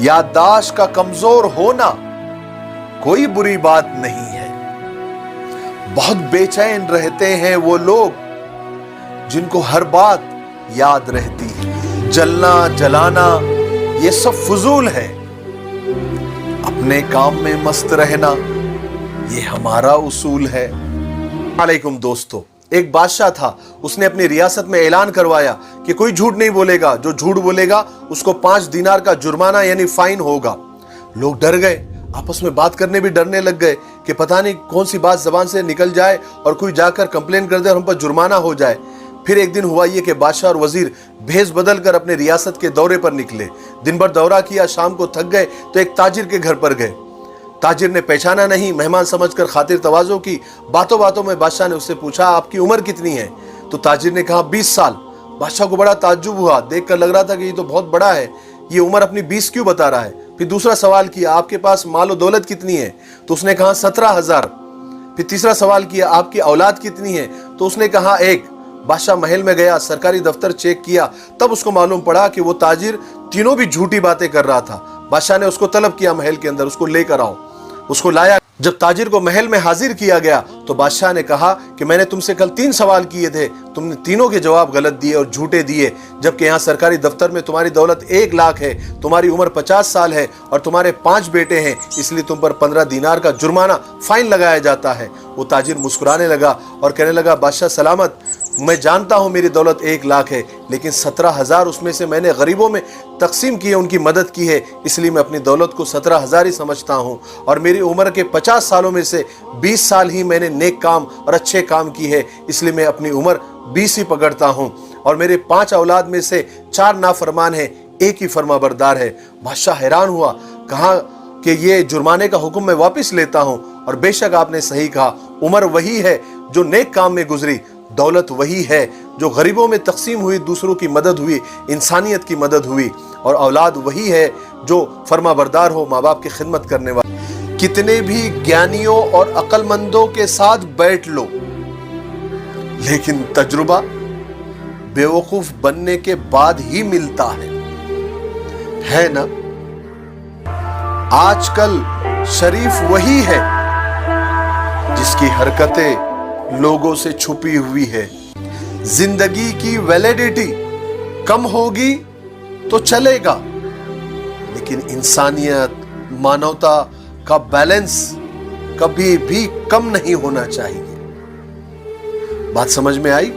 याददाश्त का कमजोर होना कोई बुरी बात नहीं है। बहुत बेचैन रहते हैं वो लोग जिनको हर बात याद रहती है। जलना जलाना ये सब फजूल है, अपने काम में मस्त रहना ये हमारा उसूल है। वालेकुम दोस्तों, एक बादशाह था, उसने अपनी रियासत में ऐलान करवाया कि कोई झूठ नहीं बोलेगा, जो झूठ बोलेगा उसको 5 दिनार का जुर्माना यानी फाइन होगा। लोग डर गए, आपस में बात करने भी डरने लग गए कि पता नहीं कौन सी बात जबान से निकल जाए और कोई जाकर कंप्लेन कर दे और हम पर जुर्माना हो जाए। फिर एक दिन हुआ ये कि बादशाह और वजीर भेष बदल कर अपने रियासत के दौरे पर निकले। दिन भर दौरा किया, शाम को थक गए तो एक ताजिर के घर पर गए। ताजिर ने पहचाना नहीं, मेहमान समझकर खातिर तवाज़ो की। बातों बातों में बादशाह ने उससे पूछा, आपकी उम्र कितनी है? तो ताजिर ने कहा 20 साल। बादशाह को बड़ा ताज्जुब हुआ, देखकर लग रहा था कि ये तो बहुत बड़ा है, ये उम्र अपनी 20 क्यों बता रहा है। फिर दूसरा सवाल किया, आपके पास मालो दौलत कितनी है? तो उसने कहा 17,000। फिर तीसरा सवाल किया, आपकी औलाद कितनी है? तो उसने कहा 1। बादशाह महल में गया, सरकारी दफ्तर चेक किया, तब उसको मालूम पड़ा कि वो ताजिर तीनों भी झूठी बातें कर रहा था। बादशाह ने उसको तलब किया महल के अंदर, उसको लेकर आओ। उसको लाया। जब ताजिर को महल में हाजिर किया गया तो बादशाह ने कहा कि मैंने तुमसे कल 3 सवाल किए थे, तुमने तीनों के जवाब गलत दिए और झूठे दिए, जबकि यहाँ सरकारी दफ्तर में तुम्हारी दौलत 1 लाख है, तुम्हारी उम्र 50 साल है और तुम्हारे 5 बेटे हैं, इसलिए तुम पर 15 दिनार का जुर्माना फाइन लगाया जाता है। वो ताजिर मुस्कुराने लगा और कहने लगा, बादशाह सलामत, मैं जानता हूं मेरी दौलत 1 लाख है, लेकिन 17,000 उसमें से मैंने गरीबों में तकसीम की है, उनकी मदद की है, इसलिए मैं अपनी दौलत को 17,000 ही समझता हूं। और मेरी उम्र के 50 सालों में से 20 साल ही मैंने नेक काम और अच्छे काम की है, इसलिए मैं अपनी उम्र 20 ही पकड़ता हूं। और मेरे 5 औलाद में से 4 नाफरमान हैं, 1 ही फर्माबरदार है। बादशाह हैरान हुआ, कहा कि ये जुर्माने का हुक्म मैं वापस लेता हूं। और बेशक आपने सही कहा, उम्र वही है जो नेक काम में गुजरी, दौलत वही है जो गरीबों में तकसीम हुई, दूसरों की मदद हुई, इंसानियत की मदद हुई, और औलाद वही है जो फर्माबरदार हो, माँ बाप की खिदमत करने वाला। कितने भी ज्ञानियों और अक्लमंदों के साथ बैठ लो, लेकिन तजुर्बा बेवकूफ बनने के बाद ही मिलता है ना। आजकल शरीफ वही है जिसकी हरकतें लोगों से छुपी हुई है। जिंदगी की वैलिडिटी कम होगी तो चलेगा, लेकिन इंसानियत, मानवता का बैलेंस कभी भी कम नहीं होना चाहिए। बात समझ में आई?